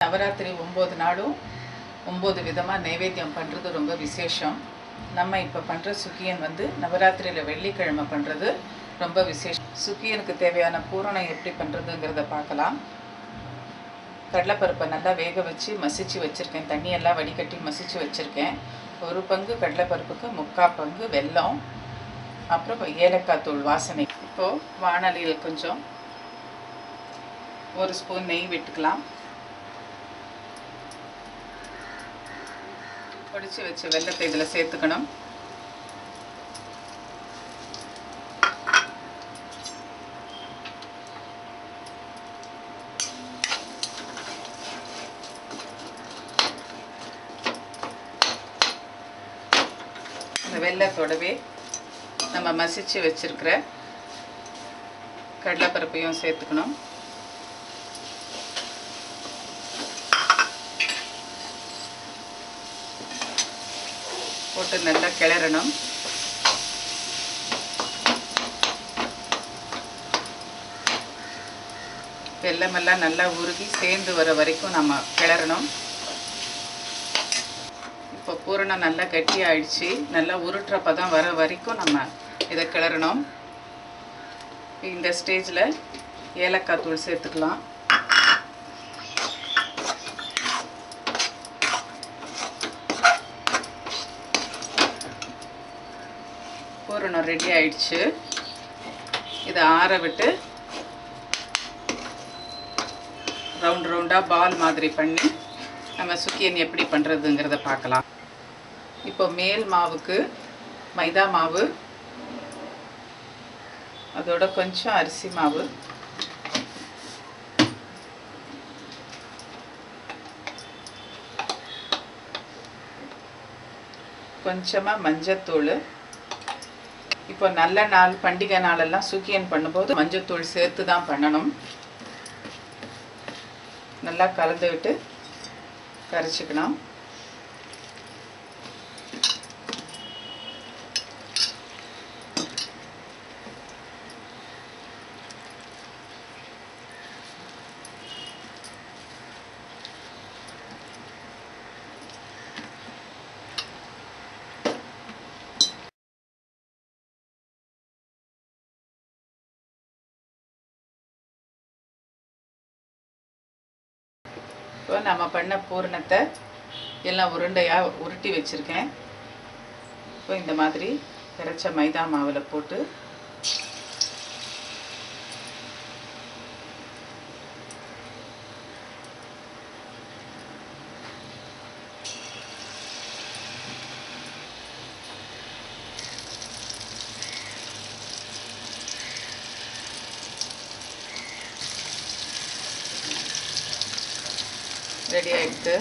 நவராத்திரி 9 நாளும் 9 விதமாக நைவேத்தியம் பண்ணுறது ரொம்ப விசேஷம். நம்ம இப்போ பண்ணுற சுக்கியன் நவராத்திரியில் வெள்ளிக்கிழமை பண்ணுறது ரொம்ப விசேஷம். சுக்கியனுக்கு தேவையான பூரணம் எப்படி பண்ணுறதுங்கிறத பார்க்கலாம். கடலைப்பருப்பை நல்லா வேக வச்சு மசிச்சு வச்சுருக்கேன். தண்ணியெல்லாம் வடிகட்டி மசிச்சு வச்சுருக்கேன். 1 பங்கு கடலைப்பருப்புக்கு 3/4 பங்கு வெல்லம், அப்புறம் ஏலக்காய் தூள் வாசனை. இப்போது வாணலியில் கொஞ்சம் 1 ஸ்பூன் நெய் விட்டுக்கலாம். பொடிச்சு வச்ச வெல்லத்தை இதில் சேர்த்துக்கணும். இந்த வெல்லத்தோடவே நம்ம மசிச்சு வச்சிருக்கிற கடலைப்பருப்பையும் சேர்த்துக்கணும். போட்டு நல்லா கிளறணும். வெல்லமெல்லாம் நல்லா உருகி சேர்ந்து வர வரைக்கும் நம்ம கிளறணும். இப்போ பூரணம் நல்லா கட்டி ஆயிடுச்சு. நல்லா உருட்டுற பதம் வர வரைக்கும் நம்ம இதை கிளறணும். இந்த ஸ்டேஜில் ஏலக்காய் தூள் சேர்த்துக்கலாம். பூரணம் ரெடி ஆயிடுச்சு. இதை ஆற விட்டு ரவுண்டாக பால் மாதிரி பண்ணி நம்ம சுக்கியன் எப்படி பண்ணுறதுங்கிறத பார்க்கலாம். இப்போ மேல் மாவுக்கு மைதா மாவு, அதோட கொஞ்சம் அரிசி மாவு, கொஞ்சமாக மஞ்சத்தூள். இப்போ நல்ல நாள், பண்டிகை நாளெல்லாம் சுக்கியன் பண்ணும்போது மஞ்சத்தூள் சேர்த்து தான் பண்ணணும். நல்லா கலந்து விட்டு கரைச்சிக்கணும். இப்போ நம்ம பண்ண பூரணத்தை எல்லாம் உருண்டையாக உருட்டி வச்சுருக்கேன். இப்போ இந்த மாதிரி கரைச்ச மைதா மாவில் போட்டு ரெடி ஆகிடுது.